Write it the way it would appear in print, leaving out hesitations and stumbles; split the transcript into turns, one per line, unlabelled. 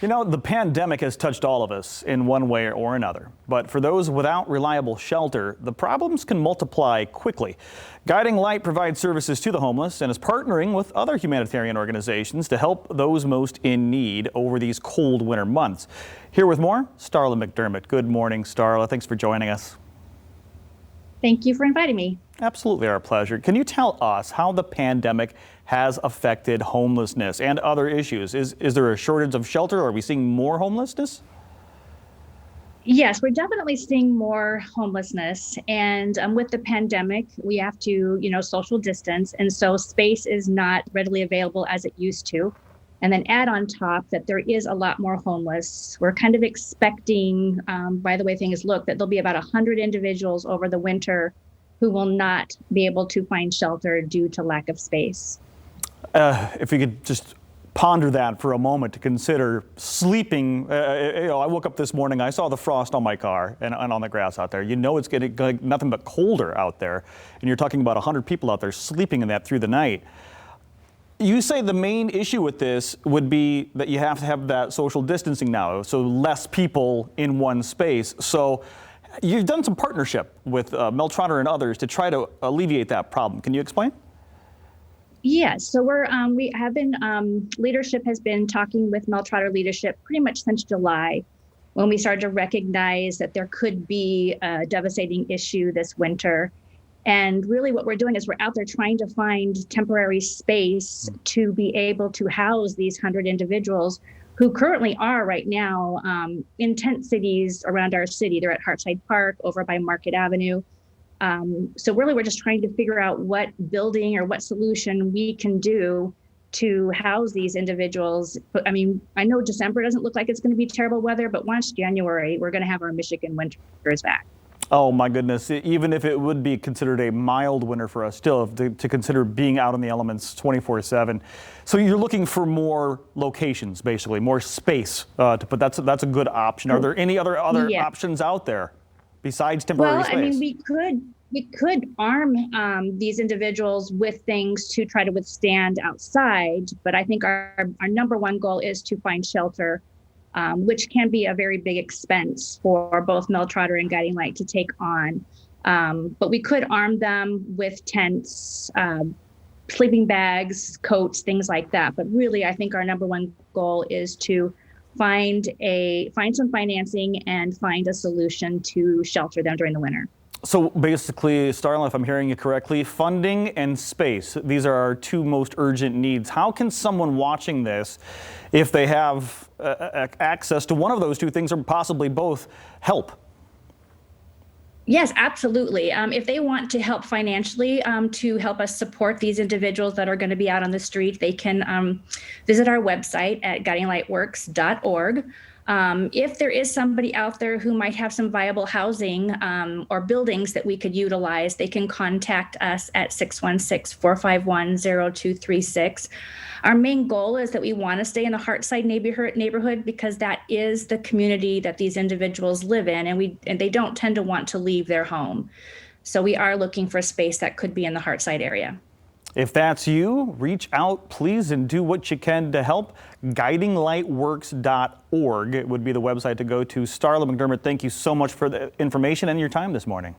You know, the pandemic has touched all of us in one way or another. But for those without reliable shelter, the problems can multiply quickly. Guiding Light provides services to the homeless and is partnering with other humanitarian organizations to help those most in need over these cold winter months. Here with more, Starla McDermott. Good morning, Starla. Thanks for joining us.
Thank you for inviting me.
Absolutely our pleasure. Can you tell us how the pandemic has affected homelessness and other issues? Is there a shortage of shelter? Are we seeing more homelessness?
Yes, we're definitely seeing more homelessness. And with the pandemic, we have to, social distance. And so space is not readily available as it used to. And then add on top that there is a lot more homeless. We're kind of expecting, by the way things look, that there'll be about 100 individuals over the winter who will not be able to find shelter due to lack of space.
If you could just ponder that for a moment to consider sleeping. I woke up this morning, I saw the frost on my car and on the grass out there. You know it's getting nothing but colder out there. And you're talking about 100 people out there sleeping in that through the night. You say the main issue with this would be that you have to have that social distancing now, so less people in one space. So you've done some partnership with Mel Trotter and others to try to alleviate that problem. Can you explain?
Yes, so we have been, leadership has been talking with Mel Trotter leadership pretty much since July, when we started to recognize that there could be a devastating issue this winter. And really what we're doing is we're out there trying to find temporary space to be able to house these 100 individuals who currently are right now in tent cities around our city. They're at Hartside Park over by Market Avenue. So really we're just trying to figure out what building or what solution we can do to house these individuals. But I mean, I know December doesn't look like it's going to be terrible weather, but once January, we're going to have our Michigan winters back.
Oh my goodness, even if it would be considered a mild winter for us, still to consider being out in the elements 24/7. So you're looking for more locations, basically, more space to put. That's a good option. Are there any other options out there besides temporary space?
Well, I mean, we could arm these individuals with things to try to withstand outside, but I think our number one goal is to find shelter. Which can be a very big expense for both Mel Trotter and Guiding Light to take on. But we could arm them with tents, sleeping bags, coats, things like that. But really, I think our number one goal is to find some financing and find a solution to shelter them during the winter.
So basically, Starla, if I'm hearing you correctly, funding and space, these are our two most urgent needs. How can someone watching this, if they have access to one of those two things or possibly both, help?
Yes, absolutely. If they want to help financially to help us support these individuals that are going to be out on the street, they can visit our website at guidinglightworks.org. If there is somebody out there who might have some viable housing or buildings that we could utilize, they can contact us at 616-451-0236. Our main goal is that we want to stay in the Hartside neighborhood because that is the community that these individuals live in, and they don't tend to want to leave their home. So we are looking for a space that could be in the Hartside area.
If that's you, reach out, please, and do what you can to help. Guidinglightworks.org would be the website to go to. Starla McDermott, thank you so much for the information and your time this morning.